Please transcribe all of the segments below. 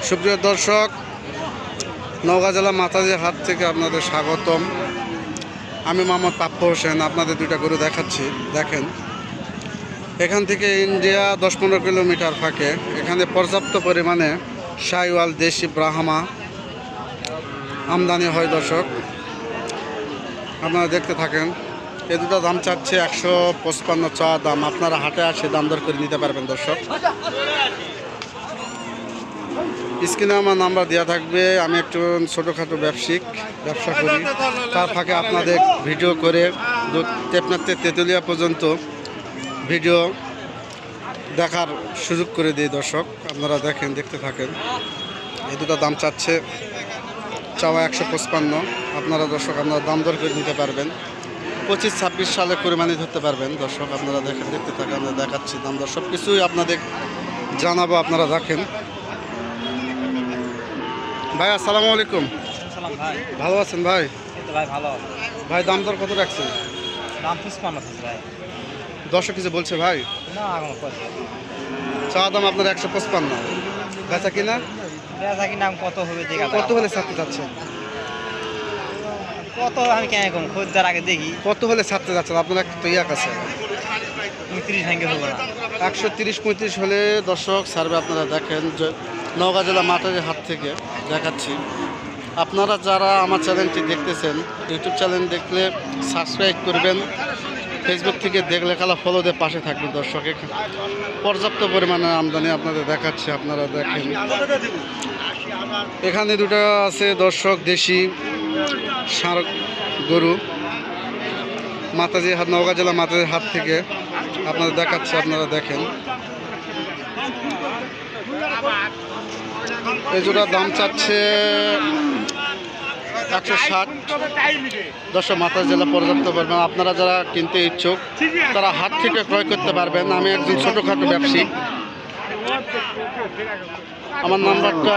সুপ্রিয় দর্শক, নওগাঁ জেলা মাতাজি হাট থেকে আপনাদের স্বাগতম। আমি মোহাম্মদ পাপ্পু হোসেন। আপনাদের দুইটা গরু দেখাচ্ছি। দেখেন, এখান থেকে ইন্ডিয়া 10-15 কিলোমিটার ফাঁকে এখানে পর্যাপ্ত পরিমাণে শাহিওয়াল দেশি ব্রাহ্মা আমদানি হয়। দর্শক, আপনারা দেখতে থাকেন। এই দুটো দাম চাচ্ছে 155 চাওয়া দাম। আপনারা হাটে আসে দাম দর করে নিতে পারবেন। দর্শক, স্ক্রিনে আমার নাম্বার দেওয়া থাকবে। আমি একটু ছোটোখাটো ব্যবসা করি, তার ফাঁকে আপনাদের ভিডিও করে টেপনাতে তেঁতুলিয়া পর্যন্ত ভিডিও দেখার সুযোগ করে দিই। দর্শক, আপনারা দেখেন, দেখতে থাকেন। এই দুটো দাম চাচ্ছে চাওয়া 155। আপনারা দর্শক আপনারা দাম দর করে নিতে পারবেন। 25-26 সালে কুরবানি ধরতে পারবেন। দর্শক, আপনারা দেখেন, দেখতে থাকেন। আমরা দেখাচ্ছি দাম দর সব কিছুই আপনাদের জানাবো। আপনারা দেখেন। ভাই আসসালামু আলাইকুম। ভাই ভালো আছেন ভাই? ভাই ভালো। ভাই দাম দর কত রাখছেন? দাম 55 ভাই। দর্শক কিছু বলছে ভাই? না, এখন চা দাম আপনার 155। বেচা কিনা কত হবে দেখা কত হলে ছাড়তে যাচ্ছেন? কত আমি কেন কম খদ্দার আগে দেখি কত হলে ছাড়তে যাচ্ছেন? আপনার একটা তো ইয়াক আছে, 30 ভাঙে হবে না। 130-35 হলে দর্শক ছাড়বে। আপনারা দেখেন, নওগাঁ জেলা মাতাজি হাট থেকে দেখাচ্ছি। আপনারা যারা আমার চ্যানেলটি দেখতেছেন, ইউটিউব চ্যানেল দেখলে সাবস্ক্রাইব করবেন, ফেসবুক থেকে দেখলে খালা ফলো দিয়ে পাশে থাকবেন। দর্শক, পর্যাপ্ত পরিমাণে আমদানি আপনাদের দেখাচ্ছে। আপনারা দেখেন, এখানে দুটো আছে দর্শক দেশি ষাঁড় গরু। মাতাজি হাট, নওগাঁ জেলা মাতাজি হাট থেকে আপনাদের দেখাচ্ছে। আপনারা দেখেন, এই জোড়ার দাম চাচ্ছে 160। দর্শক, মাতাজি জেলা পর্যাপ্ত পরিমাণ। আপনারা যারা কিনতে ইচ্ছুক তারা হাট থেকে ক্রয় করতে পারবেন। আমি একজন ছোটোখাটো ব্যবসায়ী। আমার নাম্বারটা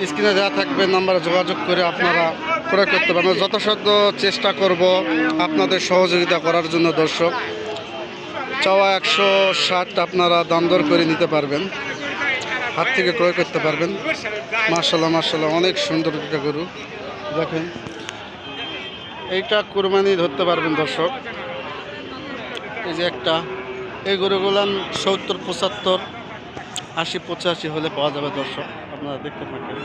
স্ক্রিনে দেওয়া থাকবে। নাম্বারে যোগাযোগ করে আপনারা ক্রয় করতে পারবেন। যথাসাধ্য চেষ্টা করব আপনাদের সহযোগিতা করার জন্য। দর্শক, চাওয়া 160। আপনারা দাম দর করে নিতে পারবেন, হাত থেকে ক্রয় করতে পারবেন। মাশাআল্লাহ মাশাআল্লাহ, অনেক সুন্দর একটা গরু। দেখেন, এইটা কুরবানি ধরতে পারবেন। দর্শক, এই যে একটা, এই গরুগুলান 70-75, 80-85 হলে পাওয়া যাবে। দর্শক, আপনারা দেখতে থাকেন।